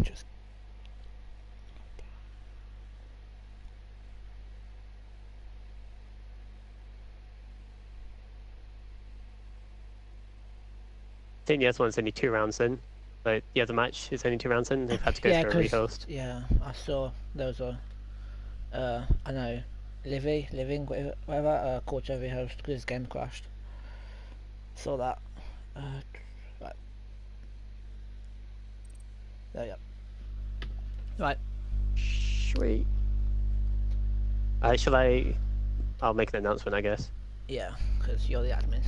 Just I think the other one's only 2 rounds in, but the other match is only 2 rounds in. They've had to go yeah, through a because rehost. yeah, I saw there was a I know living whatever caught over host because his game crashed. Saw that. Right there, yeah. Right. Sweet. Shall I? I'll make an announcement, I guess. Yeah, because you're the admin.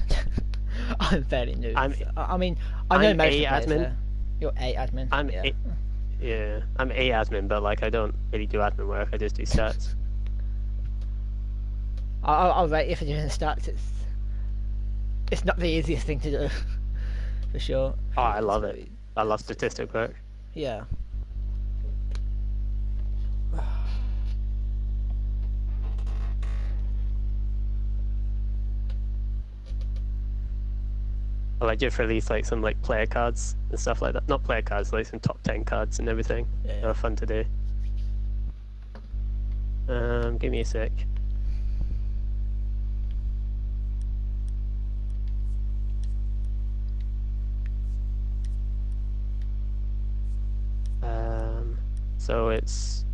I'm fairly new. I'm So, I mean, I know I'm most of a the players admin. there. You're a admin. I'm Yeah. a, yeah, I'm a admin, but like I don't really do admin work. I just do stats. I'll rate you for doing the stats. It's not the easiest thing to do, for sure. Oh, I It's love it. very, I love statistic work. yeah. I just release like some like player cards and stuff like that. Not player cards, like some top 10 cards and everything. Yeah. They're fun to do. Give me a sec. So it's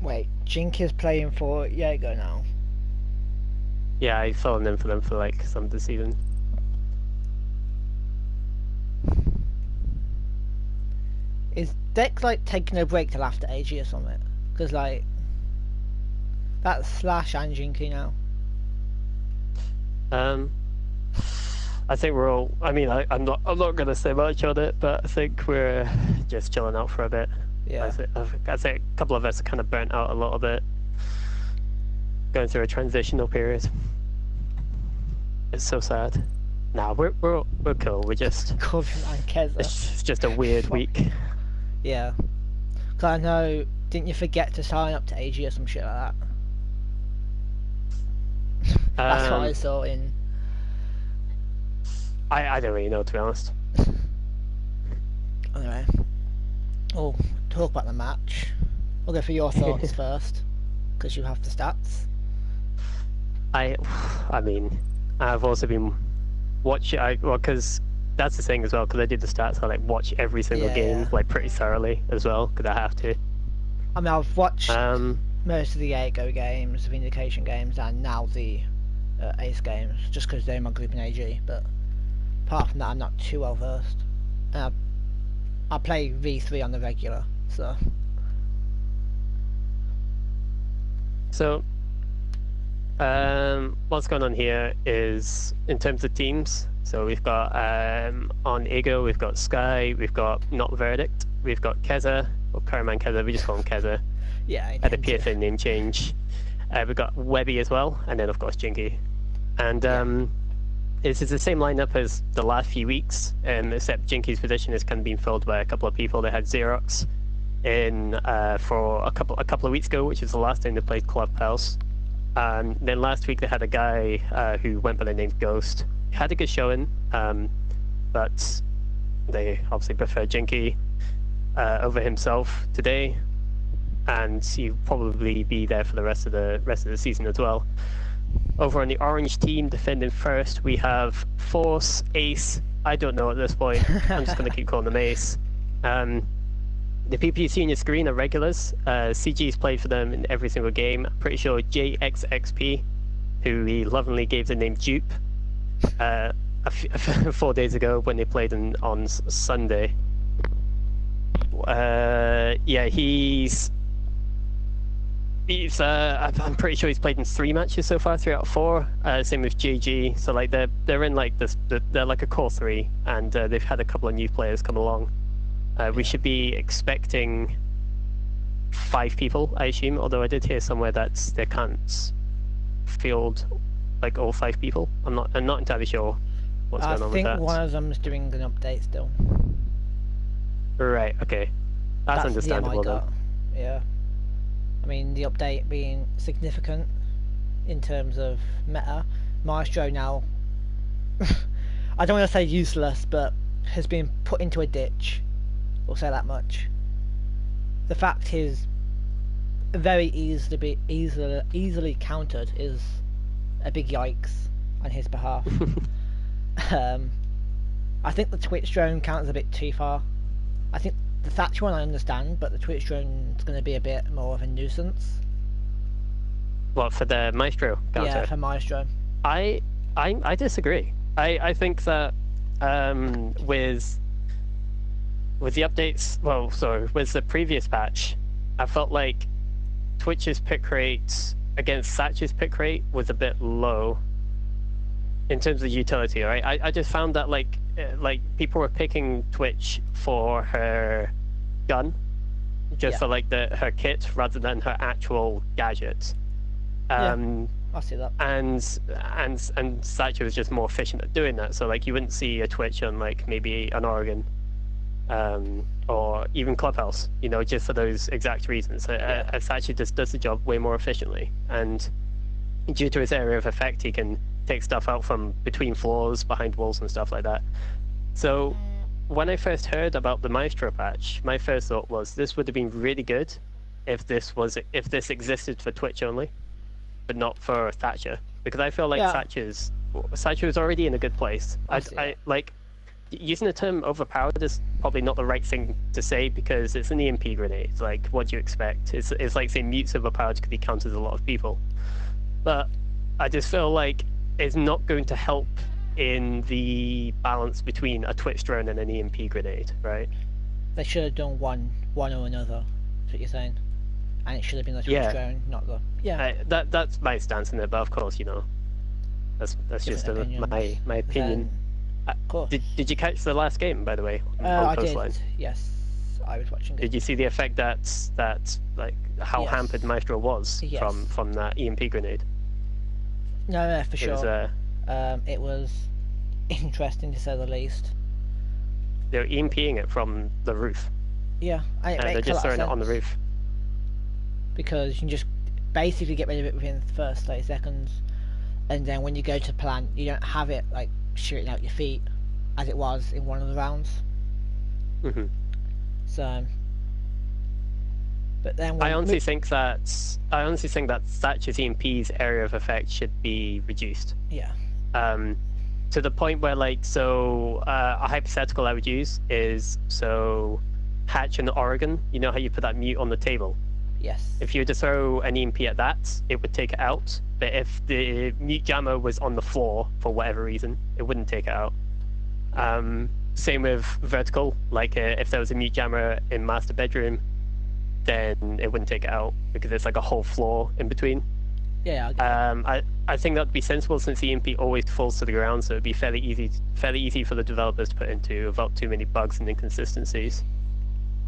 Wait, Jink is playing for Aygo now. yeah, I filled in for them for like some of the season. Is Dex like taking a break till after AG or something? Because like that's Slash and Jinky now. I think we're all. I mean, I'm not gonna say much on it, but I think we're just chilling out for a bit. Yeah. I think a couple of us are kind of burnt out a little bit, going through a transitional period. It's so sad. Nah, we're cool. We're just. Corbin and Keza. It's just a weird week. Yeah. Cause I know, didn't you forget to sign up to AG or some shit like that? That's what I saw in. I don't really know, to be honest. Anyway, we'll talk about the match. We'll go for your thoughts first, because you have the stats. I mean, I've also been watching. Because that's the thing as well. Because I did the stats, I like watch every single game like pretty thoroughly as well. Because I have to. I mean, I've watched most of the Aygo games, the Vindication games, and now the Ace games, just because they're in my group in AG. But apart from that, I'm not too well versed. I play V3 on the regular, so. So, what's going on here is in terms of teams. So we've got on Aygo, we've got Sky, we've got Not Verdict, we've got Keza, or Karaman Keza. We just call him Keza. Yeah. Had a PFN name change. We've got Webby as well, and then of course Jinky. And it's the same lineup as the last few weeks, except Jinky's position has kind of been filled by a couple of people. They had Xerox in for a couple of weeks ago, which is the last time they played Clubhouse. Then last week they had a guy who went by the name Ghost. He had a good showing, but they obviously prefer Jinky over himself today, and he'll probably be there for the rest of the season as well. Over on the orange team, defending first, we have Force, Ace. I don't know at this point. I'm just going to keep calling them Ace. The people you see on your screen are regulars. CG's played for them in every single game. I'm pretty sure JXXP, who he lovingly gave the name Dupe 4 days ago when they played on Sunday. Yeah, he's I'm pretty sure he's played in 3 matches so far, 3 out of 4. Same with JG. So like they're in like this, they're like a core 3, and they've had a couple of new players come along. We should be expecting 5 people, I assume. Although I did hear somewhere that they can't field like all 5 people. I'm not entirely sure what's going on with that. I think one of them's doing an update still. Right. Okay. That's understandable then. Yeah. I mean, the update being significant in terms of meta. Maestro now, I don't want to say useless, but has been put into a ditch. We'll say that much. The fact is very easily countered is a big yikes on his behalf. I think the Twitch drone counts a bit too far. I think the Thatcher one I understand, but the Twitch drone is going to be a bit more of a nuisance. What, for the Maestro counter? Yeah, for Maestro. I disagree. I think that with the updates, well, sorry, with the previous patch, I felt like Twitch's pick rate against Thatcher's pick rate was a bit low in terms of utility, right? I just found that like people were picking Twitch for her gun, just for like her kit rather than her actual gadgets. I see that. And Thatcher was just more efficient at doing that. So like you wouldn't see a Twitch on like maybe an Oregon, or even Clubhouse, you know, just for those exact reasons. Thatcher just does the job way more efficiently, and due to his area of effect, he can take stuff out from between floors, behind walls, and stuff like that. So when I first heard about the Maestro patch, my first thought was this would have been really good if this existed for Twitch only, but not for Thatcher, because I feel like Thatcher is already in a good place. I like using the term overpowered is probably not the right thing to say, because it's an EMP grenade. Like, what do you expect? It's like saying Mute's overpowered because he counters a lot of people. But I just feel like it's not going to help in the balance between a Twitch drone and an EMP grenade, right? They should have done one or another. That's what you're saying. And it should have been the Twitch drone, not the... Yeah. That's my stance in it, but of course, you know, that's just my opinion. Did you catch the last game, by the way? I did. Yes, I was watching it. Did you see the effect that like how hampered Maestro was from that EMP grenade? No, for sure. It was interesting to say the least. They were EMPing it from the roof. Yeah, they're just throwing it on the roof. Because you can just basically get rid of it within the first 30 seconds, and then when you go to plant, you don't have it like shooting out your feet as it was in one of the rounds. So, but then I honestly think that Thatcher's EMP's area of effect should be reduced. Yeah. To the point where, like, a hypothetical I would use is, so Hatch and Oregon, you know how you put that mute on the table? Yes. If you were to throw an EMP at that, it would take it out. But if the mute jammer was on the floor for whatever reason, it wouldn't take it out. Same with vertical. Like if there was a mute jammer in master bedroom, then it wouldn't take it out because it's like a whole floor in between. Yeah. I think that'd be sensible, since the EMP always falls to the ground, so it'd be fairly easy for the developers to put into without too many bugs and inconsistencies.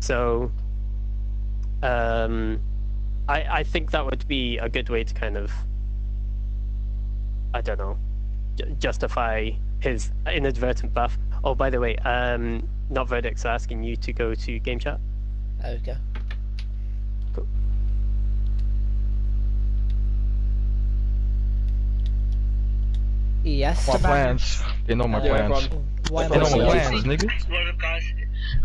So I think that would be a good way to kind of, I don't know, justify his inadvertent buff. Oh, by the way, not Verdict's asking you to go to game chat. Okay. Cool. Yes. My plans. They know my plans. Why They know my plans, nigga. What up, guys?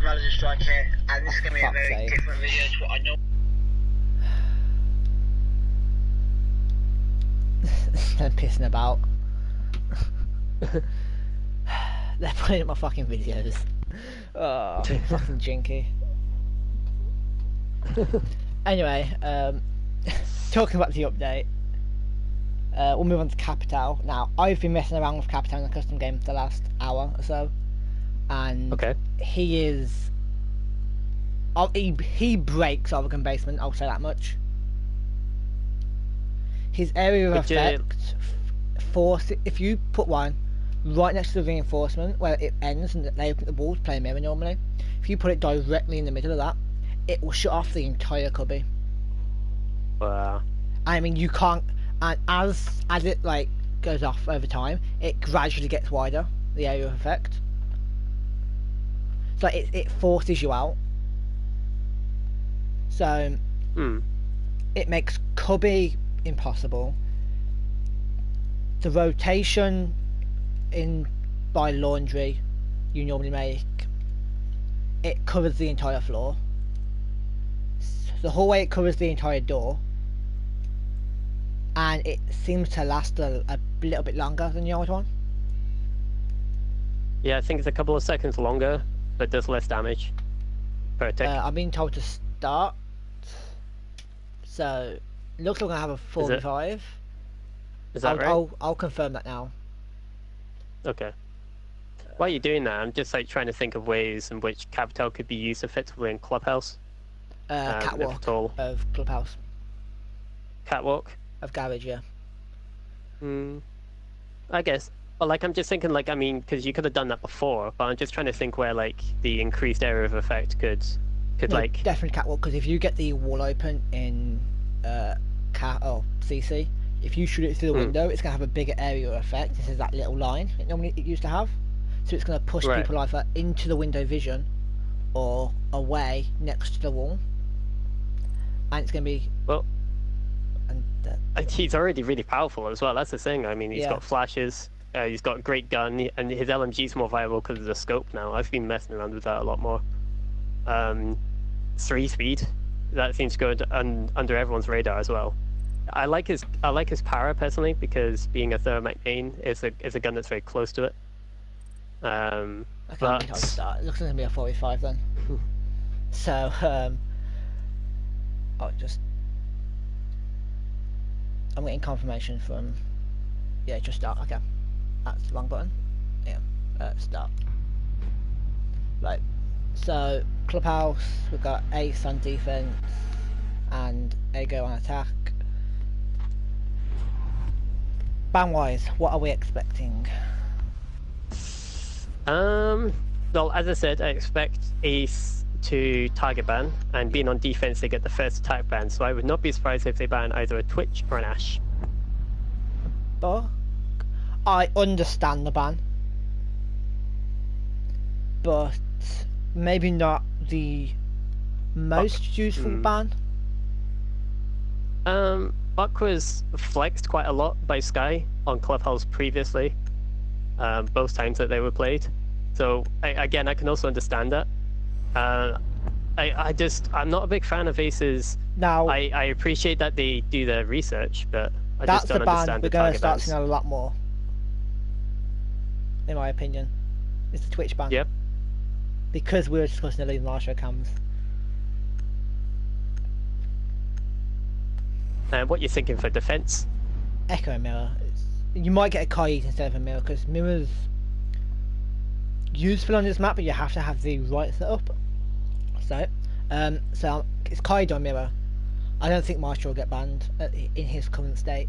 Rather just strike here, and this is going to be a very different video to what I know. They're pissing about. They're putting up my fucking videos. Oh, fucking jinky. Anyway, talking about the update, we'll move on to Capital. Now, I've been messing around with Capital in the custom game for the last hour or so, and he is... he breaks Oregon Basement, I'll say that much. His area of effect, if you put one right next to the reinforcement where it ends and they open the wall to play a mirror normally, if you put it directly in the middle of that, it will shut off the entire cubby. Wow. I mean, you can't, and as it like goes off over time, it gradually gets wider, the area of effect. So it forces you out. So it makes cubby impossible. The rotation in by laundry you normally make, it covers the entire floor. The whole way it covers the entire door, and it seems to last a little bit longer than the old one. Yeah, I think it's a couple of seconds longer, but does less damage per tick. I'm being told to start, so it looks like I'm gonna have a 45. Is that right? I'll confirm that now. Okay. While you're doing that, I'm just like trying to think of ways in which Capital could be used effectively in Clubhouse. Catwalk of Clubhouse. Catwalk? Of Garage, yeah. I guess. But like, I'm just thinking, like, I mean, because you could have done that before, but I'm just trying to think where, like, the increased area of effect could No, like... definitely Catwalk, because if you get the wall open in CC, if you shoot it through the window, it's going to have a bigger area of effect. This is that little line it used to have. So it's going to push people either into the window vision or away next to the wall. And it's going to be... Well, he's already really powerful as well, that's the thing. I mean, he's got flashes, he's got a great gun, and his LMG's more viable because of the scope now. I've been messing around with that a lot more. 3 speed, that seems good under everyone's radar as well. I like his para personally, because being a thermite main is a gun that's very close to it. I can't think how to start. It looks like it's going to be a 45 then. So, I'm getting confirmation from... Yeah, just start. Okay. That's the wrong button. Yeah. Start. Right. So, Clubhouse, we've got Ace on defense and Aygo on attack. Ban-wise, what are we expecting? Well, as I said, I expect Ace to target ban, and being on defense, they get the first attack ban, so I would not be surprised if they ban either a Twitch or an Ash. But I understand the ban, but maybe not the most useful ban. Buck was flexed quite a lot by Sky on Clubhouse previously, both times that they were played. So I can also understand that. I'm not a big fan of Aces. Now, I appreciate that they do their research, but I that's just don't the ban understand we're the going target to start bans. seeing a lot more, in my opinion. It's the Twitch ban. Yep. Because we were discussing the live show cams. What you're thinking for defense? Echo mirror. You might get a Kaid instead of a mirror, because mirror's useful on this map, but you have to have the right setup. So it's Kaid on mirror. I don't think Maestro will get banned in his current state.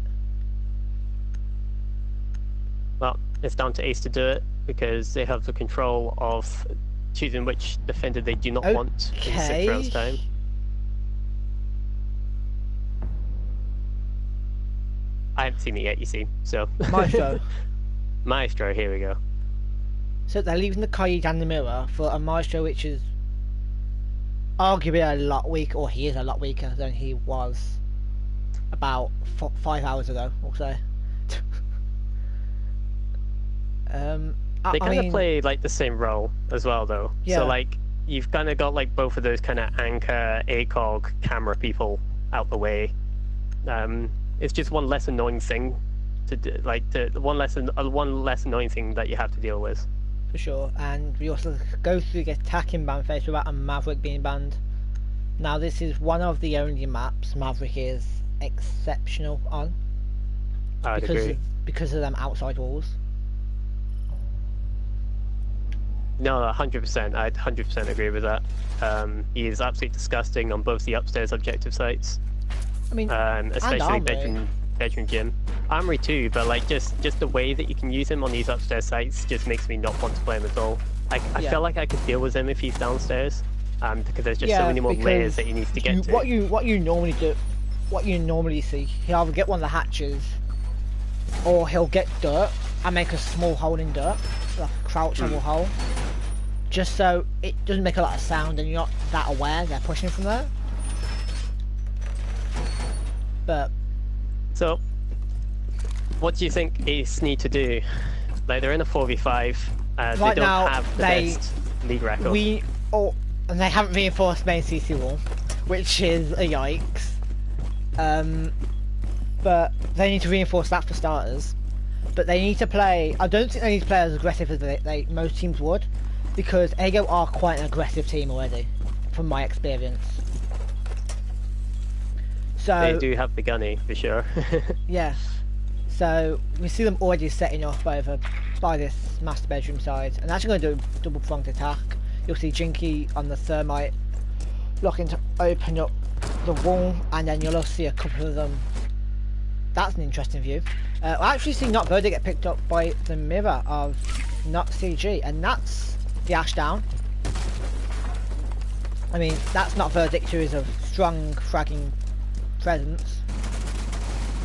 Well, it's down to Ace to do it, because they have the control of choosing which defender they do not want in 6 rounds time. I haven't seen it yet, you see, so... Maestro. Maestro, here we go. So they're leaving the Kaid and the mirror for a Maestro which is arguably a lot weaker, or he is a lot weaker than he was about 5 hours ago, we'll say. They kind of play like the same role as well, though. Yeah. So like you've kind of got like both of those kind of anchor, ACOG, camera people out the way. It's just one less annoying thing to do, one less annoying thing that you have to deal with. For sure, and we also go through the attacking ban phase without a Maverick being banned. Now this is one of the only maps Maverick is exceptional on. I'd agree. Because of them outside walls. No, 100%. I'd 100% agree with that. He is absolutely disgusting on both the upstairs objective sites. I mean, especially bedroom gym. Armory too, but like just the way that you can use him on these upstairs sites just makes me not want to play him at all. I feel like I could deal with him if he's downstairs, because there's just so many more layers that he needs to get to. What you normally see, he'll either get one of the hatches, or he'll get dirt and make a small hole in dirt, like a crouchable hole, just so it doesn't make a lot of sound and you're not that aware they're pushing from there. But so, what do you think Ace need to do? Like, they're in a 4v5. Right they don't now, have the best league record. And they haven't reinforced main CC wall, which is a yikes. But they need to reinforce that for starters. But they need to play. I don't think they need to play as aggressive as most teams would, because Aygo are quite an aggressive team already, from my experience. So they do have the gunny for sure. yes. So we see them already setting off over by this master bedroom side, and actually going to do a double pronged attack. You'll see Jinky on the thermite looking to open up the wall, and then you'll also see a couple of them. That's an interesting view. I actually see Not Verdict get picked up by the mirror of Not CG, and that's the Ashdown. I mean, that's Not Verdict, who is a strong fragging presence.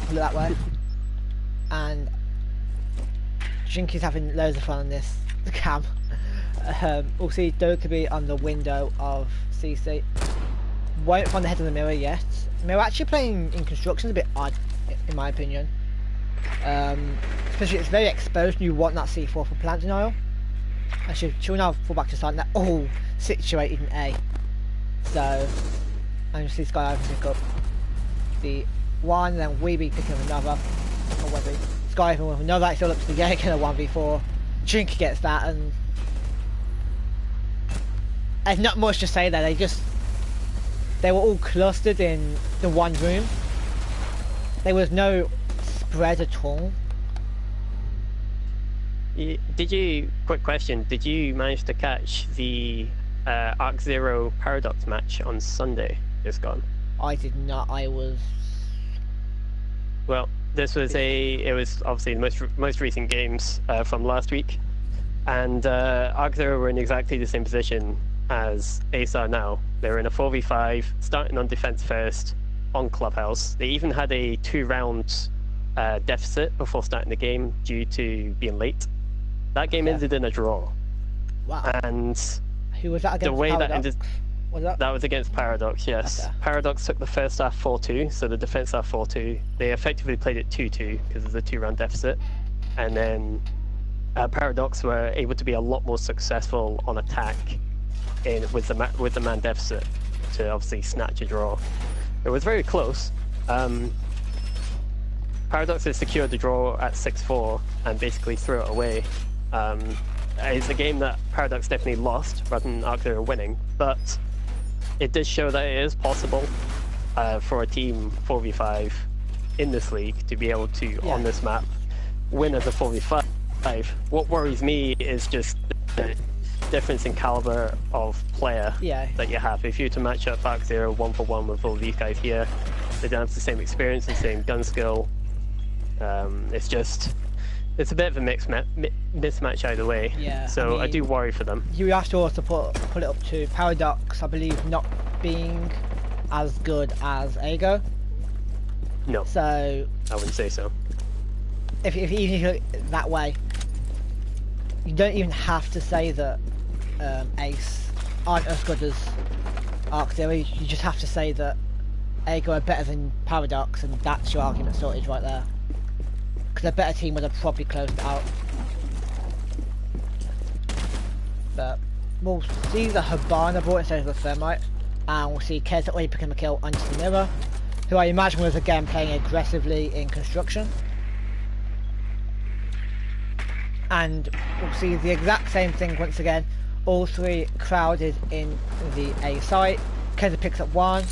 Put it that way. And Jinky's having loads of fun on this cam. We'll see Dokkaebi on the window of CC. Won't find the head of the mirror yet. Mirror actually playing in construction is a bit odd, in my opinion. Especially it's very exposed and you want that C4 for plant denial. And she'll now fall back to side, and they're all situated in A. So, and you see Sky Ivan pick up the one, and then Weeby picking up another. Or whether Sky Ivan with another, it's all up to the Jaeger 1v4. Jinky gets that, and there's not much to say there. They were all clustered in the one room. There was no spread at all. Quick question, did you manage to catch the Arc Zero Paradox match on Sunday just gone? I did not, Well, this was it was obviously the most recent games from last week, and Arc Zero were in exactly the same position as Ace are now. They were in a 4v5, starting on defense first, on Clubhouse. They even had a 2-round deficit before starting the game due to being late. That game ended in a draw. Wow. And who was that against? The way Paradox? that ended, that was against Paradox, yes. Okay. Paradox took the first half 4-2, so the defense half 4-2. They effectively played it 2-2 because of the 2-round deficit. And then Paradox were able to be a lot more successful on attack with the man deficit to obviously snatch a draw. It was very close. Paradox has secured the draw at 6-4 and basically threw it away. It's a game that Paradox definitely lost rather than Arc Zero winning, but it does show that it is possible for a team 4v5 in this league to be able to, on this map, win as a 4v5. What worries me is just the difference in caliber of player that you have. If you were to match up Arc Zero 1-for-1 with all these guys here, they don't have the same experience, the same gun skill. It's a bit of a mismatch either way. Yeah. So I do worry for them. You have to also put it up to Paradox, I believe, not being as good as Aygo. No. So I wouldn't say so. If even if you look that way, you don't even have to say that Ace aren't as good as Arc Zero. You just have to say that Aygo are better than Paradox, and that's your argument sorted right there. Because a better team would have probably closed it out. But we'll see the Habana brought instead of the Thermite, and we'll see Kez already picking a kill onto the mirror, who I imagine was again playing aggressively in construction. And we'll see the exact same thing once again. All three crowded in the A site. Keza picks up one,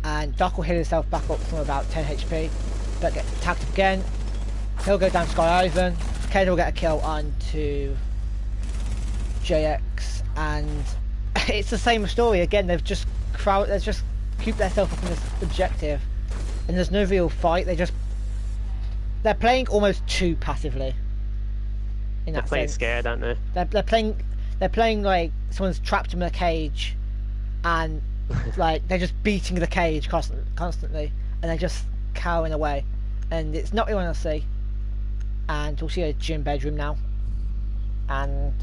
and Doc will heal himself back up from about 10 HP, but gets attacked again. He'll go down Sky Ivan. Keza will get a kill onto JX, and it's the same story again. They've just cooped themselves up in this objective, and there's no real fight. They're playing almost too passively. They're playing scared, aren't they? They're playing like someone's trapped them in a cage, and like they're just beating the cage constantly, and they're just cowering away, and it's not what you want to see. And we'll see a gym bedroom now, and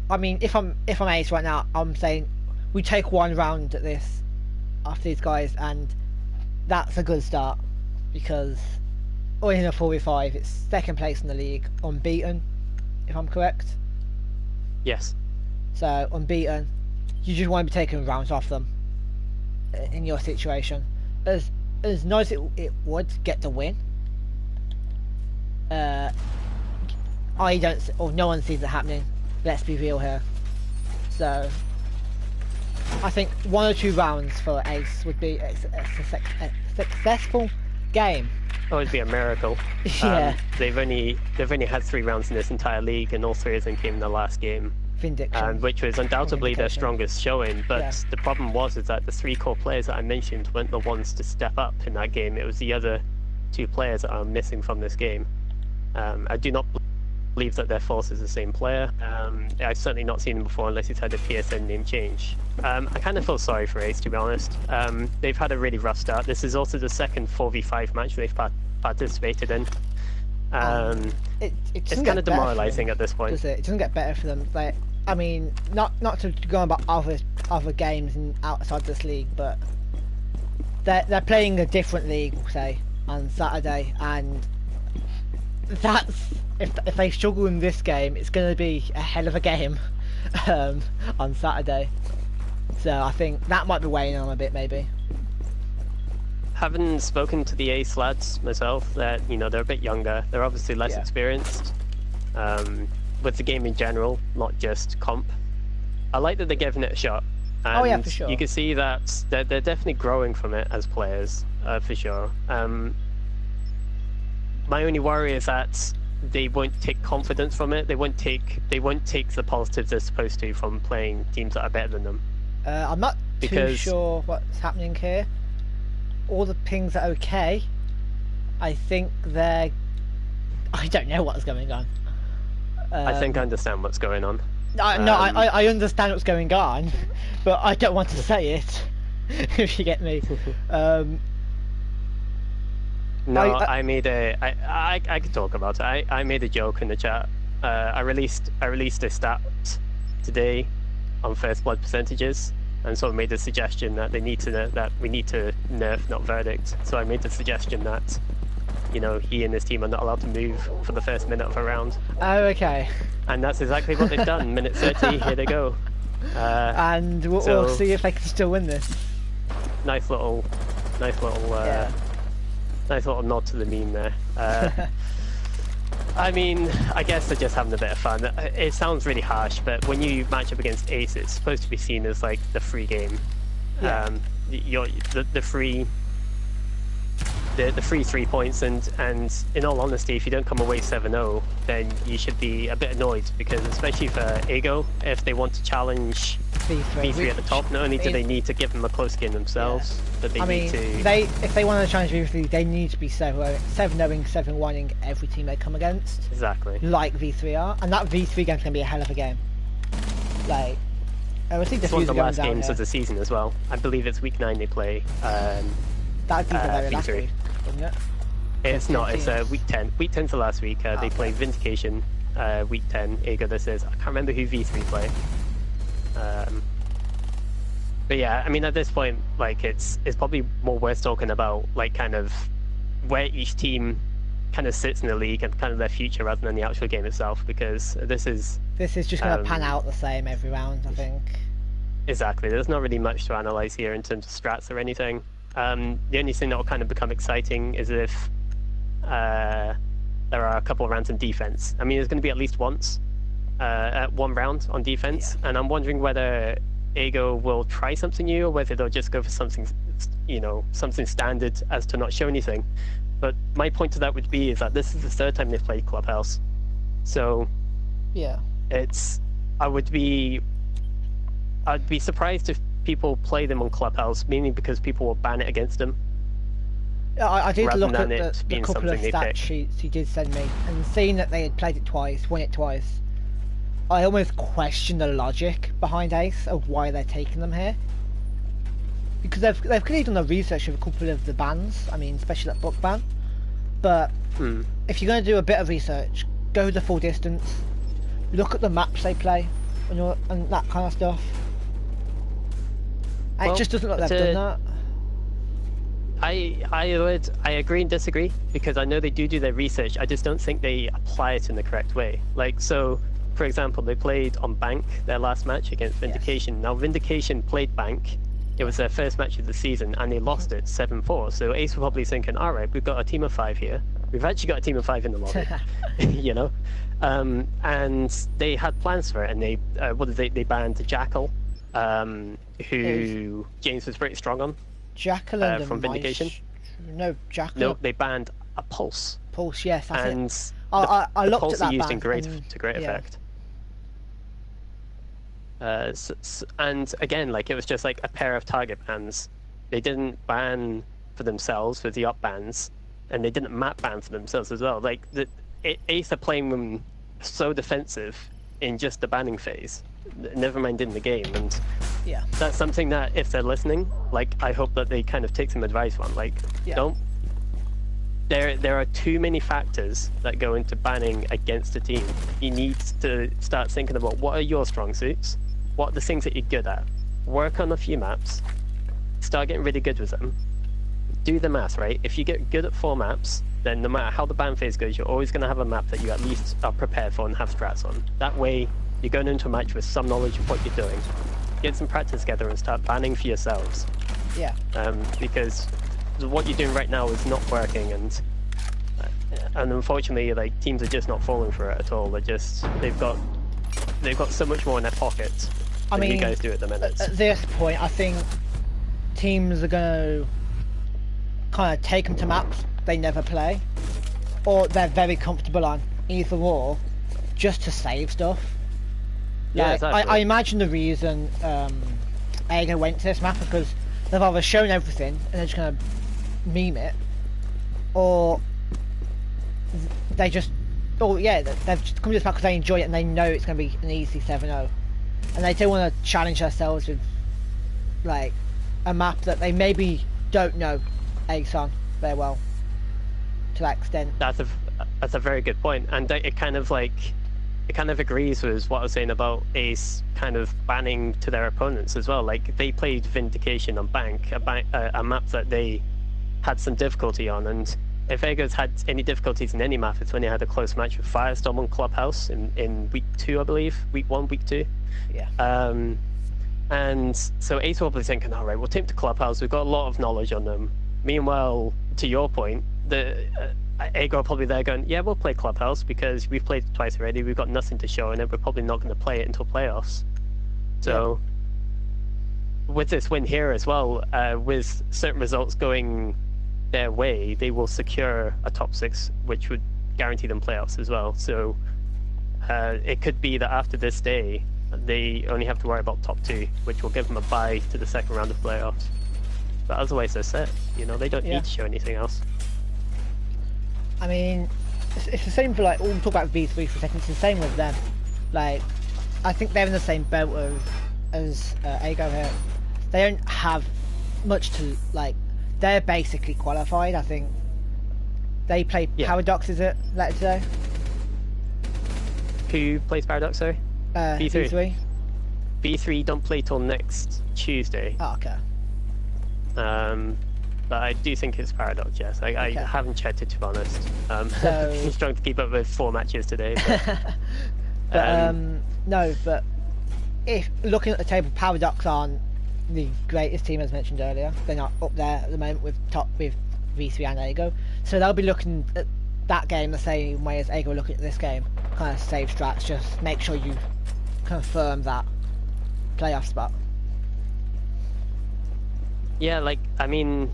I mean, if I'm Ace right now, I'm saying we take one round at this after these guys, and that's a good start because we're in a 4v5. It's second place in the league, unbeaten, if I'm correct. Yes. So unbeaten, you just want to be taking rounds off them in your situation. As nice as it would get the win. I don't, or no one sees it happening. Let's be real here. So I think 1 or 2 rounds for Ace would be a successful game. Oh, it'd be a miracle. Yeah. They've only had 3 rounds in this entire league, and all 3 of them came in the last game. Vindication. Which was undoubtedly their strongest showing, but Yeah. the problem was is that the 3 core players that I mentioned weren't the ones to step up in that game. It was the other 2 players that are missing from this game. I do not believe that their force is the same player. I've certainly not seen him before unless he's had a PSN name change. I kind of feel sorry for Ace, to be honest. They've had a really rough start. This is also the second 4v5 match they've participated in. It's kind of demoralising at this point. Does it? It doesn't get better for them. Like, I mean, not to go on about other games outside this league, but they're playing a different league, say, on Saturday, and that's if they struggle in this game, it's going to be a hell of a game on Saturday. So I think that might be weighing on a bit, maybe. Having spoken to the Ace lads myself, that they're a bit younger, they're obviously less experienced with the game in general, not just comp. I like that they're giving it a shot. And oh yeah, for sure. You can see that they're definitely growing from it as players, for sure. My only worry is that they won't take confidence from it. They won't take the positives they're supposed to from playing teams that are better than them. I'm not too sure what's happening here. All the pings are okay. I think I don't know what's going on. I think I understand what's going on. I understand what's going on, but I don't want to say it. If you get me. No, I could talk about it. I made a joke in the chat. I released a stat today on first blood percentages, and so I made the suggestion that we need to nerf, not verdict. So I made the suggestion that he and his team are not allowed to move for the first minute of a round. Oh, okay. And that's exactly what they've done. Minute 30, here they go. And we'll see if they can still win this. Nice little nod to the meme there. I mean, I guess they're just having a bit of fun. It sounds really harsh, but when you match up against Ace, it's supposed to be seen as like the free game. Yeah. The free 3 points, and in all honesty, if you don't come away 7-0, then you should be a bit annoyed, because especially for Aygo, if they want to challenge V3 at the top, not only do they need to give them a close game themselves, but they need to... if they want to challenge V3, they need to be 7-0ing, 7-1ing every team they come against. Exactly. Like V3 are, and that V3 game's going to be a hell of a game. Like, I think it's one of the last games of the season as well. I believe it's week 9 they play. That's even last week, isn't it? It's not, it's week 10. Week 10's the last week. They play Vindication, week 10. Aygo, this is. I can't remember who V3 play. But yeah, I mean, at this point, like, it's probably more worth talking about, like, kind of where each team kind of sits in the league and kind of their future rather than the actual game itself, because this is just going to pan out the same every round, I think. Exactly. There's not really much to analyze here in terms of strats or anything. The only thing that will kind of become exciting is if there are a couple of rounds in defense. I mean, there's going to be at least once, one round on defense, and I'm wondering whether Aygo will try something new or whether they'll just go for something, something standard as to not show anything. But my point to that would be is that this is the 3rd time they've played Clubhouse, so yeah, I'd be surprised if people play them on Clubhouse, mainly because people will ban it against them. I did look at the couple of stat sheets he did send me, and seeing that they had played it twice, won it twice, I almost question the logic behind Ace of why they're taking them here. Because they've clearly done the research of a couple of the bans, I mean, especially that book ban. But if you're going to do a bit of research, go the full distance, look at the maps they play, and that kind of stuff. It just doesn't look like they've done that. I agree and disagree, because I know they do their research. I just don't think they apply it in the correct way. Like, so, for example, they played on Bank their last match against Vindication. Yes. Now, Vindication played Bank. It was their first match of the season, and they lost it 7-4. So Ace were probably thinking, all right, we've got a team of 5 here. We've actually got a team of 5 in the lobby, you know? And they had plans for it, and they banned Jackal, who James was pretty strong on. Jackal and from Vindication. No, Jackal. No, they banned a Pulse. Pulse, yes, that's and it. I looked Pulse at that are used ban, to great effect. And again, like, it was just like a pair of target bans. They didn't ban for themselves with the up bans, and they didn't map ban for themselves as well. Like, Ace are playing them so defensive in just the banning phase, never mind in the game, and that's something that, if they're listening, like, I hope that they kind of take some advice on. Like, don't. There are too many factors that go into banning against a team. You need to start thinking about what are your strong suits, what are the things that you're good at, work on a few maps, start getting really good with them, do the math, right? If you get good at 4 maps, then no matter how the ban phase goes, you're always going to have a map that you at least are prepared for and have strats on. That way, you're going into a match with some knowledge of what you're doing. Get some practice together and start banning for yourselves. Yeah. Because what you're doing right now is not working, and unfortunately, like, teams are just not falling for it at all. They've got so much more in their pockets than you guys do at the minute. At this point, I think teams are going to kind of take them to maps they never play, or they're very comfortable on, either or, just to save stuff. Yeah, exactly. I imagine the reason Aygo went to this map because they've either shown everything and they're just going to meme it, or they've just come to this map because they enjoy it and they know it's going to be an easy 7-0, and they don't want to challenge themselves with, like, a map that they maybe don't know Ace on very well to that extent. That's a very good point, and it kind of agrees with what I was saying about Ace kind of banning to their opponents as well. Like, they played Vindication on Bank, a map that they had some difficulty on, and if Aygo's had any difficulties in any map, it's when they had a close match with Firestorm on Clubhouse in week 2, I believe, week 1, week 2. Yeah. And so Ace will be thinking, all right, we'll take them to Clubhouse. We've got a lot of knowledge on them. Meanwhile, to your point, the Aygo are probably there going, yeah, we'll play Clubhouse because we've played it twice already. We've got nothing to show in it. We're probably not going to play it until playoffs. So with this win here as well, with certain results going their way, they will secure a top 6, which would guarantee them playoffs as well. So it could be that after this day, they only have to worry about top 2, which will give them a bye to the second round of playoffs. But otherwise they're set, you know, they don't need to show anything else. I mean, it's the same for, like, we'll talk about V3 for a second, it's the same with them. Like, I think they're in the same boat as Aygo here. They don't have much to, like, they're basically qualified, I think. They play Paradox, is it, later today? Who plays Paradox, sorry? V3. V3 don't play till next Tuesday. Oh, okay. But I do think it's Paradox, yes. I haven't checked it, to be honest. I'm trying to keep up with 4 matches today. But, no, but if looking at the table, Paradox aren't the greatest team, as mentioned earlier. They're not up there at the moment with V3 and Aygo. So they'll be looking at that game the same way as Aygo looking at this game. Kind of save strats, just make sure you confirm that playoff spot. Yeah, like, I mean,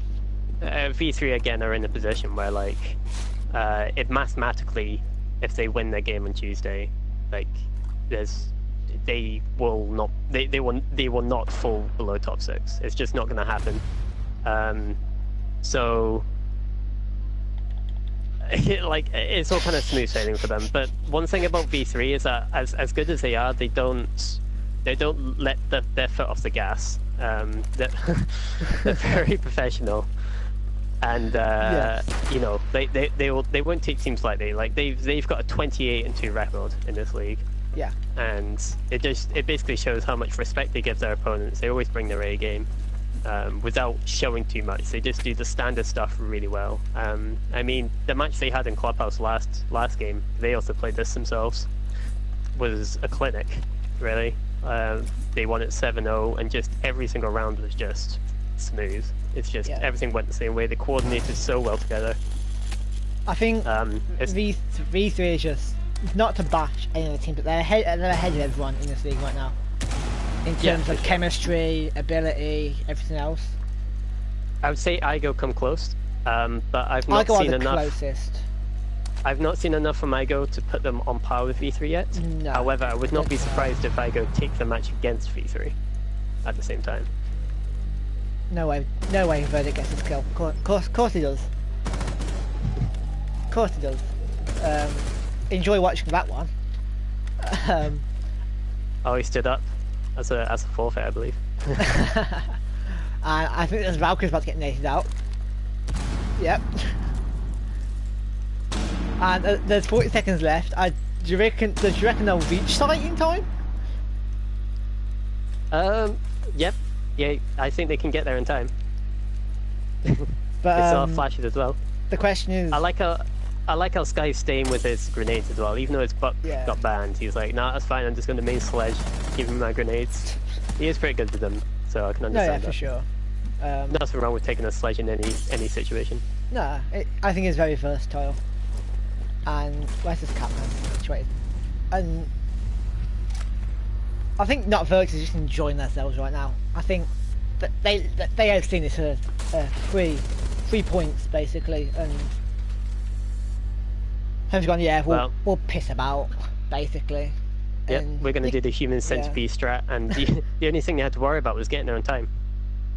V3 again are in a position where, like, it mathematically, if they win their game on Tuesday, like, they will not fall below top 6. It's just not going to happen. So, like, it's all kind of smooth sailing for them. But one thing about V3 is that as good as they are, they don't let their foot off the gas. They're very professional, and you know, they won't take teams lightly. Like, they've got a 28-2 record in this league. Yeah. And it basically shows how much respect they give their opponents. They always bring their A game. without showing too much. They just do the standard stuff really well. I mean, the match they had in Clubhouse last game, they also played this themselves, was a clinic, really. They won it 7-0, and just every single round was just smooth. It's just everything went the same way. They coordinated so well together. I think V3 is just, not to bash any of the teams, but they're ahead of everyone in this league right now. In terms of chemistry, ability, everything else. I would say Aygo come close, but I've not seen enough. Closest. I've not seen enough from Aygo to put them on par with V3 yet. No, however, I would not be surprised if Aygo take the match against V3 at the same time. No way Verdict gets his kill. Course he does. Of course he does. Enjoy watching that one. Oh, he stood up as a forfeit, I believe. And I think there's Valkyrie's about to get naded out. Yep. And there's 40 seconds left. Do you reckon they'll reach sight in time? Yep. Yeah, I think they can get there in time. But they still have flashes as well. The question is, I like how Sky's staying with his grenades as well. Even though his buck got banned, he's like, nah, that's fine. I'm just going to main sledge, give him my grenades. He is pretty good with them, so I can understand that. for sure. Nothing wrong with taking a sledge in any situation. No, I think it's very versatile. And where's this Catman situated? And I think not Verx is just enjoying themselves right now. I think that they have seen this as 3 points basically, and have gone, yeah, we'll piss about basically. Yeah, we're gonna do the human centipede strat, and the only thing they had to worry about was getting there on time.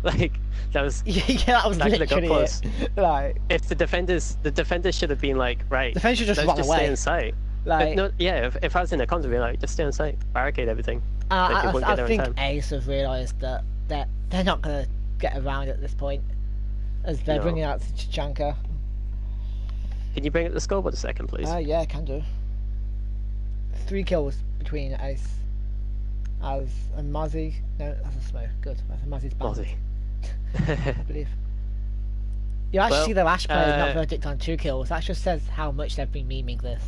Like that was that was literally got close. Like if the defenders should have been like, right, defenders should just run away. Stay in sight. Like no, yeah, if I was in a contra, I'd be like, just stay in sight, barricade everything. I think Ace have realised that they're not gonna get around at this point, as they're bringing out Chichanka. Can you bring up the scoreboard a second, please? Yeah, I can do. 3 kills between Ace and Mozzie. No, that's a smoke. Good. That's a Mozzie's banned. Mozzie. I believe. You actually see the Ash player Not Verdict on 2 kills. That just says how much they've been memeing this.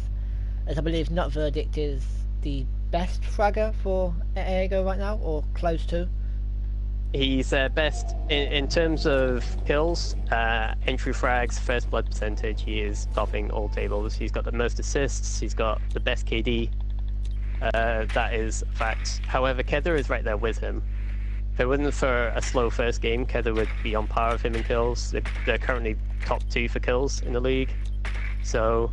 As I believe Not Verdict is the best fragger for Aygo right now, or close to. He's best in terms of kills, entry frags, first blood percentage. He is topping all tables. He's got the most assists. He's got the best KD. That is a fact. However, Kedar is right there with him. If it wasn't for a slow first game, Kedar would be on par with him in kills. They're currently top 2 for kills in the league. So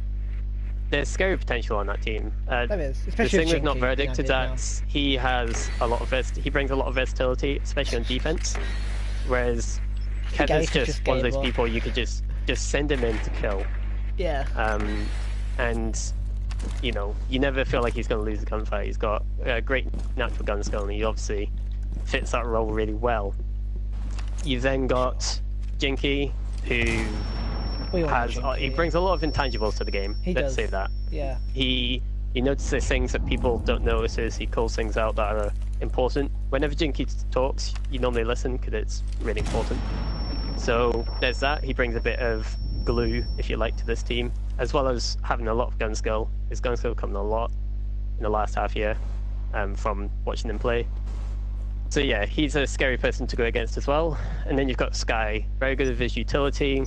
there's scary potential on that team. There is, the thing with Not Verdict is that he has a lot of he brings a lot of versatility, especially on defense. Whereas Kedar's just one of those people you could just send him in to kill. Yeah. And you know, you never feel like he's going to lose a gunfight. He's got a great natural gun skill, and he obviously fits that role really well. You then got Jinky, who he brings a lot of intangibles to the game. Let's say that. Yeah. He notices things that people don't notice. He calls things out that are important. Whenever Jinky talks, you normally listen because it's really important. So there's that. He brings a bit of glue, if you like, to this team, as well as having a lot of gun skill. His gun skill coming a lot in the last half year from watching him play. So yeah, he's a scary person to go against as well. And then you've got Sky, very good with his utility,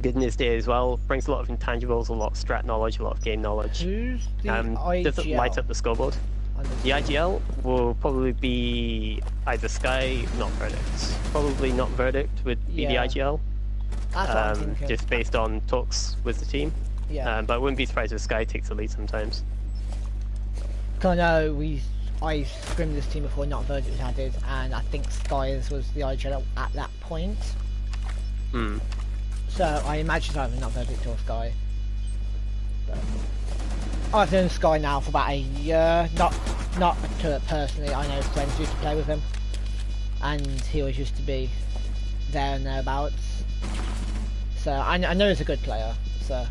good in his day as well, brings a lot of intangibles, a lot of strat knowledge, a lot of game knowledge. Who's the IGL? Doesn't light up the scoreboard. The IGL will probably be either Sky, Not Verdict. Probably Not Verdict would be the IGL. Just based on talks with the team. Yeah. But I wouldn't be surprised if Sky takes the lead sometimes. I know I scrimmed this team before Not Verdict was added, and I think Sky's was the IGL at that point. So I imagine it's either Not Verdict or Sky. But I've known Sky now for about a year, not personally. I know friends used to play with him, and he always used to be there and thereabouts. So I know he's a good player. So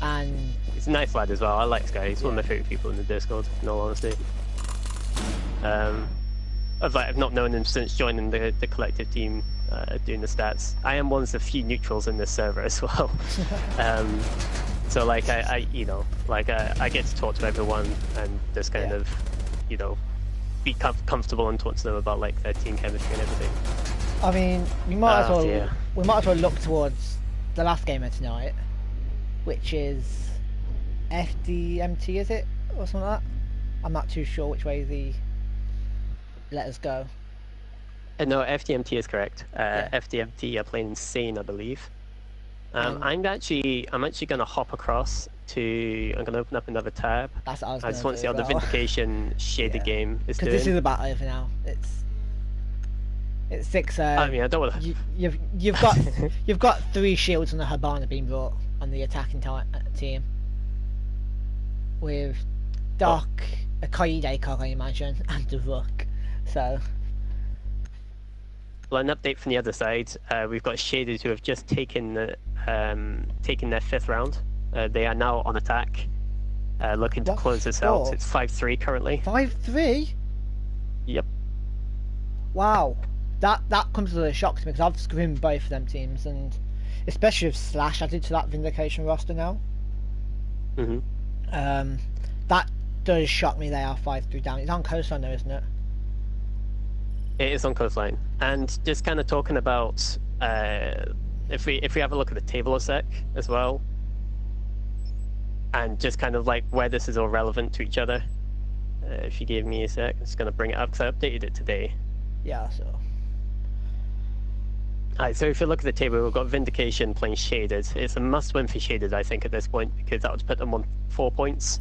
and he's a nice lad as well. I like Sky. He's one of my favourite people in the Discord, in all honesty. I've not known him since joining the collective team, doing the stats. I am one of the few neutrals in this server as well. So like I you know, like I get to talk to everyone and just kind of, you know, be comfortable and talk to them about like their team chemistry and everything. I mean, we might as well look towards the last game of tonight, which is FDMT, is it, or something like that? I'm not too sure which way the letters go. No, FDMT is correct. FDMT are playing Insane, I believe. I'm actually going to hop across to. I'm going to open up another tab. That's what I was I just want to see how the Vindication shaded game is doing. Because this is about over now. It's 6. I mean, I don't want to. You've got 3 shields and a Habana being brought on the attacking team, with Doc, a Kaide card, I imagine, and the Rook. So. Well, an update from the other side. We've got Shaded who have just taken their 5th round. They are now on attack, looking to close this out. It's 5-3 currently. 5-3? Yep. Wow. That comes as a shock to me because I've scrimmed both of them teams, and especially with Slash added to that Vindication roster now. That does shock me. They are 5-3 down. It's on Coastline though, isn't it? It is on Coastline. And just kind of talking about if we have a look at the table a sec as well, and just kind of like where this is all relevant to each other. If you give me a sec, I'm just going to bring it up because I updated it today. Yeah, so. Alright, so if you look at the table, we've got Vindication playing Shaded. It's a must-win for Shaded, I think, at this point, because that would put them on 4 points,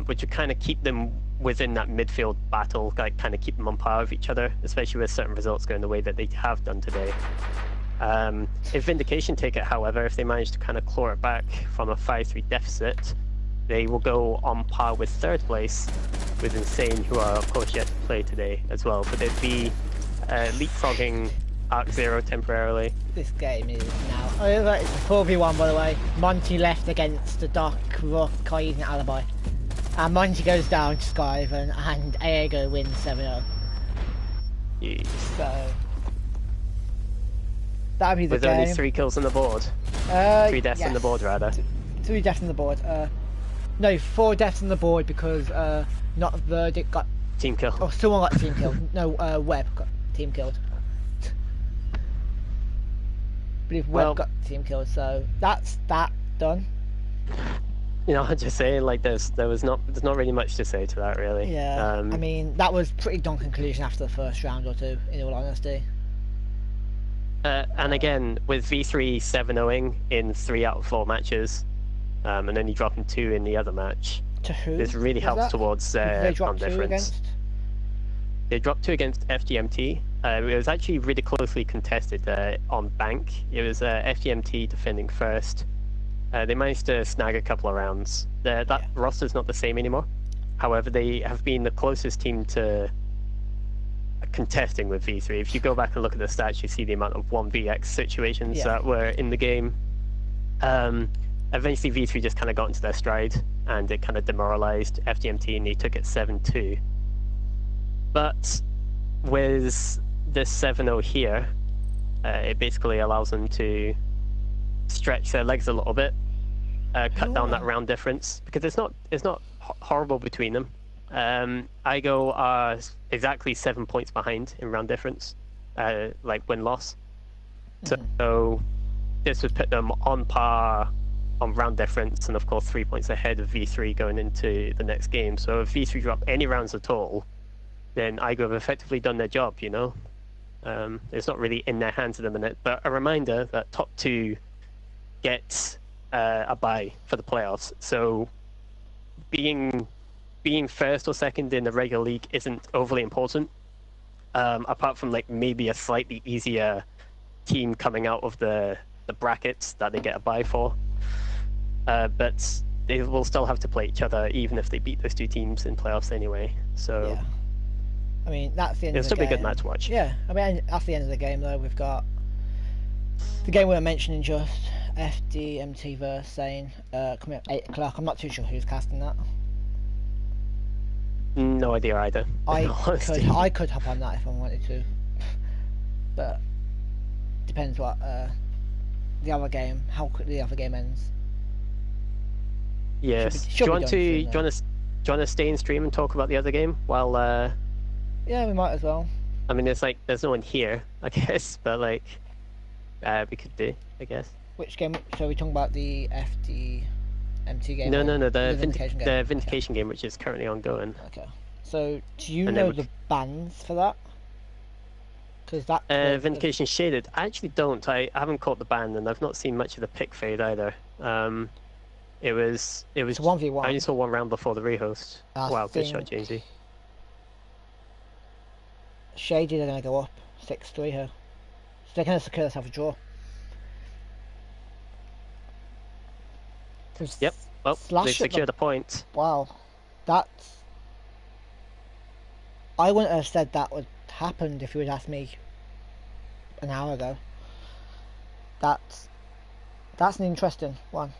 which would kind of keep them within that midfield battle, like kind of keep them on par with each other, especially with certain results going the way that they have done today. If Vindication take it, however, if they manage to kind of claw it back from a 5-3 deficit, they will go on par with 3rd place with Insane, who are of course yet to play today as well, but they'd be leapfrogging Arc 0 temporarily. This game is now over. It's a 4v1, by the way. Monty left against the Doc, Rook, Kaid and Alibi. And Monty goes down to Skyven, and Aygo wins 7-0. Yeah. So that'll be the with game. Only 3 kills on the board. 3 deaths on the board, rather. 3 deaths on the board. No, 4 deaths on the board because not Verdict got team kill. Oh, someone got team killed. No, Webb got team killed. I believe Webb got team killed, so that's that done. You know, I'm just saying, like, there's not really much to say to that, really. Yeah, I mean, that was pretty done conclusion after the first round or two, in all honesty. And again, with V3 7-0ing in 3 out of 4 matches, and only dropping 2 in the other match, to who? This really helps towards run difference. They dropped 2 against FGMT. It was actually really closely contested on Bank. It was FGMT defending first. They managed to snag a couple of rounds. That roster's not the same anymore. However, they have been the closest team to contesting with V3. If you go back and look at the stats, you see the amount of 1vx situations that were in the game. Eventually, V3 just kind of got into their stride, and it kind of demoralized FGMT, and they took it 7-2. But with this 7-0 here, it basically allows them to stretch their legs a little bit, cut down that round difference, because it's not horrible between them. Aygo are exactly 7 points behind in round difference, like win-loss. So this would put them on par on round difference, and of course 3 points ahead of V3 going into the next game. So if V3 drop any rounds at all, then Aygo have effectively done their job, you know? It's not really in their hands at the minute, but a reminder that top 2 get a bye for the playoffs. So being first or second in the regular league isn't overly important, apart from like maybe a slightly easier team coming out of the brackets that they get a bye for. But they will still have to play each other even if they beat those 2 teams in playoffs anyway. So yeah. I mean, that's the end of the game. It'll still be a good match to watch. Yeah, I mean, that's the end of the game though. We've got the game we were mentioning just, FDMT versus Sane, coming up 8 o'clock. I'm not too sure who's casting that. No idea either. I could hop on that if I wanted to, but depends what the other game, how quickly the other game ends. Yes. Do you want to stay in stream and talk about the other game while? Yeah, we might as well. I mean, there's no one here, I guess, but like, we could do, I guess. Which game? So we're talking about the FDMT game? No, the Vindication game, which is currently ongoing. Okay. So do you know the bans for that? Because that Vindication Shaded. I actually don't. I haven't caught the ban, and I've not seen much of the pick fade either. It was. It's 1v1. I only saw one round before the rehost. Wow, good shot, Jamesy. Shaded are going to go up 6-3 here. So they're going to secure themselves a draw. Yep. Well, they secured a point. Wow. That's... I wouldn't have said that would happen if you had asked me an hour ago. That's an interesting one.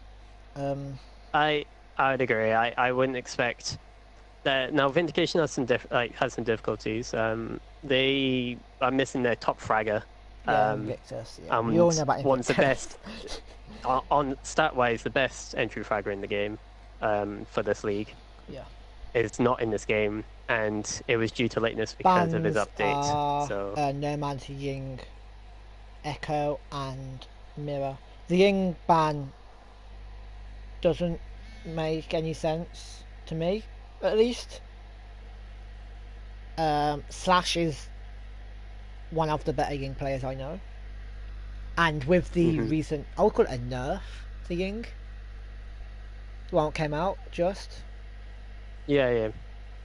I would agree. I wouldn't expect that. Now Vindication has some difficulties. They are missing their top fragger. Invictus. Yeah. We all know about Invictus. One's the best on stat-wise, the best entry fragger in the game for this league. Yeah. Is not in this game, and it was due to lateness because of his update. So Nomad, Ying, Echo, and Mirror. The Ying ban doesn't make any sense to me, at least. Slash is one of the better Ying players I know, and with the recent, I would call it a nerf to Ying. The one that came out just. Yeah.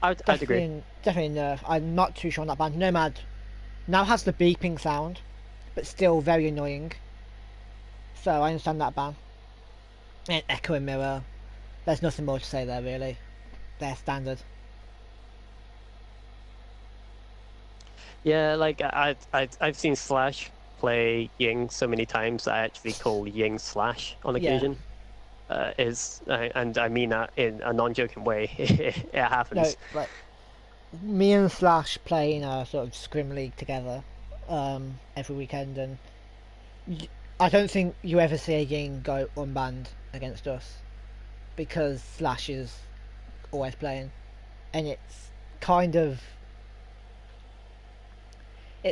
I'd agree. Definitely a nerf. I'm not too sure on that ban. Nomad now has the beeping sound, but still very annoying. So I understand that ban. And Echo and Mirror, there's nothing more to say there really. They're standard. Yeah, like I've seen Slash play Ying so many times that I actually call Ying Slash on occasion. And I mean that in a non-joking way. It happens. No, like me and Slash play in a sort of scrim league together every weekend, and I don't think you ever see a Ying go unbanned against us because Slash is always playing, and it's kind of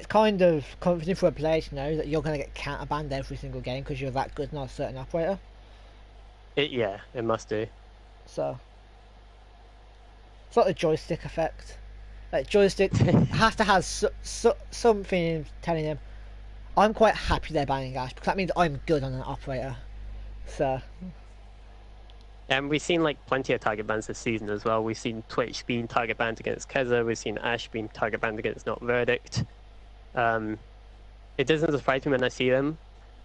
comforting for a player to know that you're going to get counter banned every single game because you're that good on a certain operator. It must do. So it's like the joystick effect. Like joystick has to have something telling him, I'm quite happy they're banning Ash because that means I'm good on an operator. So. And we've seen like plenty of target bans this season as well. We've seen Twitch being target banned against Keza. We've seen Ash being target banned against Not Verdict. It doesn't surprise me when I see them.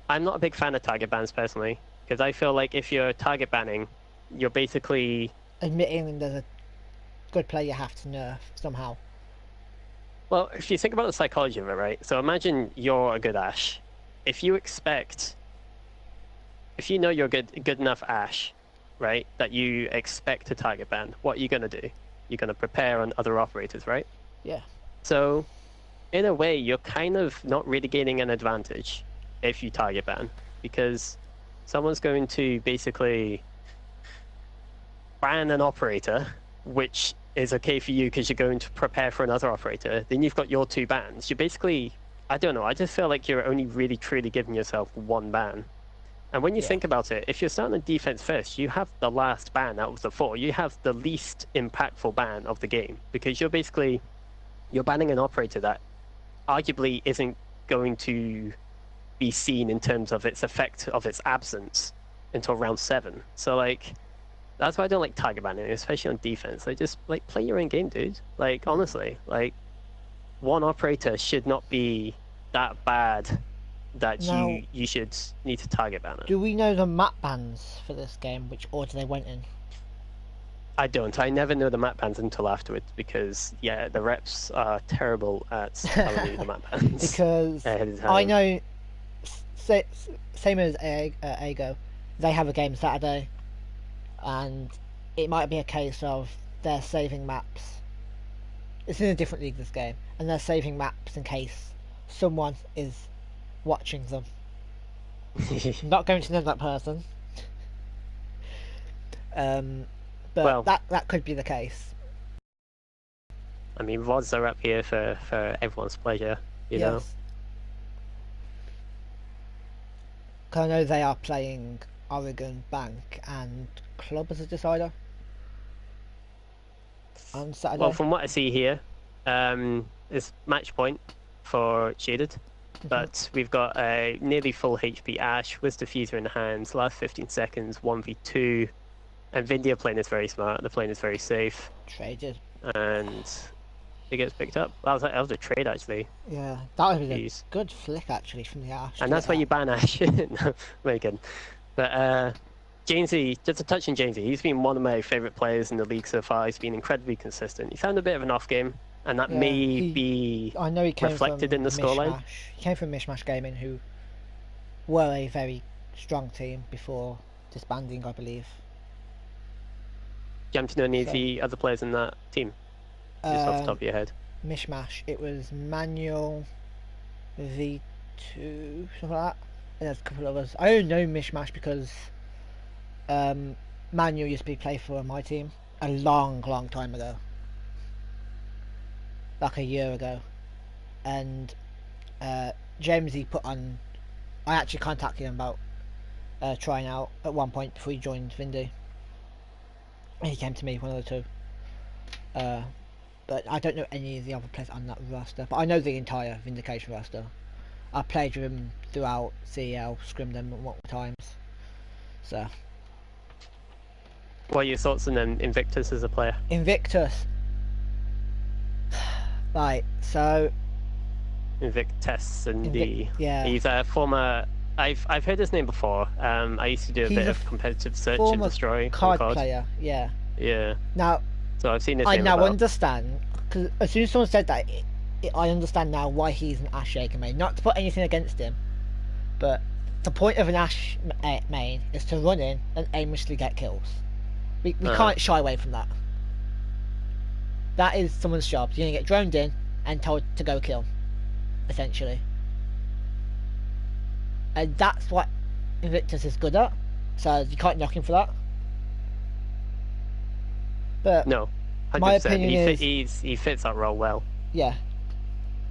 I'm not a big fan of target bans personally, because I feel like if you're target banning, you're basically admitting there's a good player you have to nerf somehow. Well, if you think about the psychology of it, right? So imagine you're a good Ash. If you know you're good enough Ash, right, that you expect to target ban, what are you going to do? You're going to prepare on other operators, right? Yeah. So, in a way, you're kind of not really gaining an advantage if you target ban, because someone's going to basically ban an operator, which is okay for you because you're going to prepare for another operator. Then you've got your two bans. You're basically, I don't know, I just feel like you're only really truly giving yourself one ban. And when you think about it, if you're starting on defense first, you have the last ban out of the four. You have the least impactful ban of the game, because you're banning an operator that arguably isn't going to be seen in terms of its effect of its absence until round 7. So like, that's why I don't like target banning, especially on defense. Like, just like play your own game, dude. Like, honestly, like one operator should not be that bad that now, you should need to target ban it. Do we know the map bans for this game, which order they went in? I don't. I never know the map bans until afterwards, because the reps are terrible at telling you the map bans. Because I know, same as Aygo, they have a game Saturday, and it might be a case of they're saving maps It's in a different league, this game, and they're saving maps in case someone is watching them. I'm not going to know that person. But well, that could be the case. I mean, VODs are up here for everyone's pleasure, you know? Because I know they are playing Oregon Bank and Club as a decider on Saturday. Well, from what I see here, it's match point for Shaded, but we've got a nearly full HP Ash with Diffuser in the hands, last 15 seconds, 1v2, and Vindia playing is very smart, the playing is very safe. Traded. And it gets picked up. That was a trade, actually. Yeah, that was a good flick, actually, from the Ash. And that's why you ban Ash. No, very good. But Jamesy, just to touch on Jamesy, he's been one of my favourite players in the league so far. He's been incredibly consistent. He's had a bit of an off game, and that may be reflected in the scoreline. He came from Mishmash Gaming, who were a very strong team before disbanding, I believe. Do you happen to know any of the other players in that team? Just off the top of your head. Mishmash, it was Manuel, V2, something like that. And there's a couple of others. I only know Mishmash because Manuel used to play for my team a long time ago. Like a year ago. And Jamesy put on... I actually contacted him about trying out at one point before he joined Vindy. And he came to me, one of the two. But I don't know any of the other players on that roster. But I know the entire Vindication roster. I played with him throughout CEL, scrimmed them multiple times. So. What are your thoughts on Invictus as a player? Invictus. Right, so. Invictus, indeed. Yeah. He's a former. I've heard his name before. I used to do a bit of competitive search and destroy card player. Yeah. Yeah. Now. So I've seen his I name now about. understand, because as soon as someone said that, I understand now why he's an Ash Jaeger main. Not to put anything against him, but the point of an Ash main is to run in and aimlessly get kills. We can't shy away from that. That is someone's job. You're going to get droned in and told to go kill, essentially. And that's what Invictus is good at, so you can't knock him for that. But no, 100%. My opinion he fits that role well. Yeah.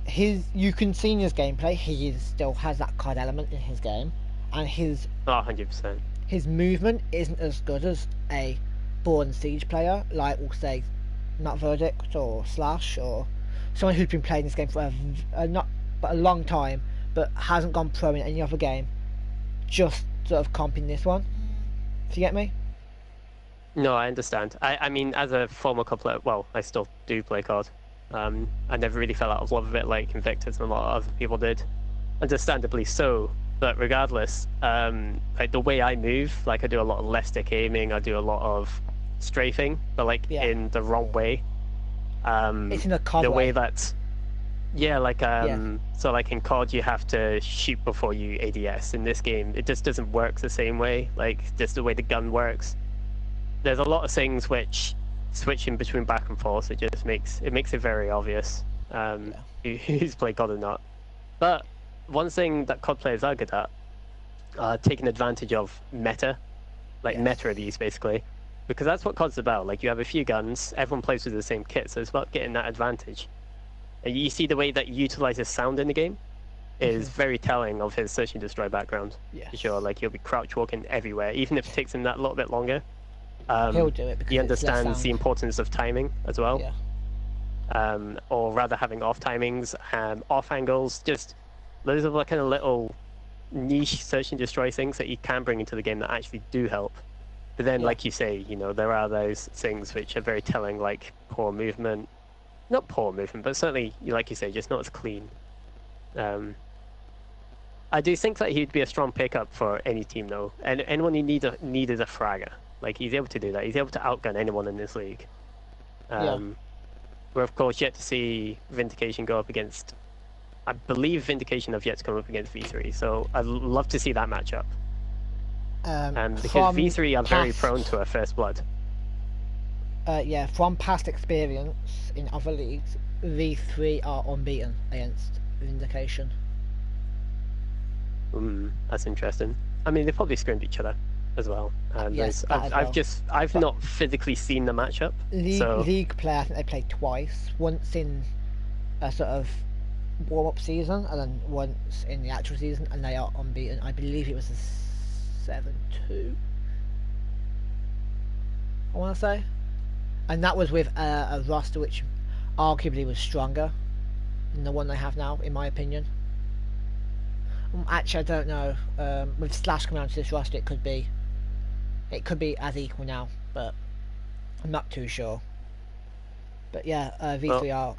You can see in his gameplay, he still has that card element in his game, and his 100%. His movement isn't as good as a Born Siege player, like we'll say, Matt Verdict or Slash, or someone who's been playing this game for a long time, but hasn't gone pro in any other game, just sort of comping this one. Do you get me? No, I understand. I mean, as a former coupler, well, I still do play COD. I never really fell out of love with it like Invictus and a lot of other people did. Understandably so. But regardless, like the way I move, like I do a lot of left stick aiming, I do a lot of strafing, but like in the wrong way. It's in a COD the way way. that, so like in COD you have to shoot before you ADS. In this game, it just doesn't work the same way. Like just the way the gun works. There's a lot of things which switching between back and forth, it just makes it very obvious who's played COD or not. But one thing that COD players are good at, taking advantage of meta, meta abuse basically, because that's what COD's about. Like you have a few guns, everyone plays with the same kit, so it's about getting that advantage. And you see the way that he utilizes sound in the game is very telling of his search and destroy background. Yeah. For sure, like he'll be crouch walking everywhere, even if it takes him that little bit longer. He'll do it because he understands the importance of timing as well. Yeah. Or rather having off timings, off angles, just those are the kind of little niche search and destroy things that you can bring into the game that actually do help. But then, like you say, there are those things which are very telling, like poor movement. Not poor movement, but certainly, like you say, just not as clean. I do think that he'd be a strong pickup for any team, though. And anyone who needed a fragger. Like, he's able to do that. He's able to outgun anyone in this league. We're, of course, yet to see Vindication go up against... I believe Vindication have yet to come up against V3, so I'd love to see that matchup. Because V3 are very prone to a first blood. Yeah, from past experience in other leagues, these three are unbeaten against Vindication. That's interesting. I mean, they probably scrimmed each other as well. Yes, that I've not physically seen the matchup. League play, I think they played twice. Once in a sort of warm-up season, and then once in the actual season, and they are unbeaten. I believe it was a 7-2. I want to say, and that was with a roster which arguably was stronger than the one they have now, in my opinion. Actually, I don't know. With Slash coming onto this roster, it could be as equal now, but I'm not too sure. But yeah, V3R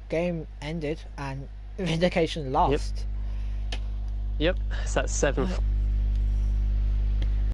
game ended and Vindication lost. Yep, so that's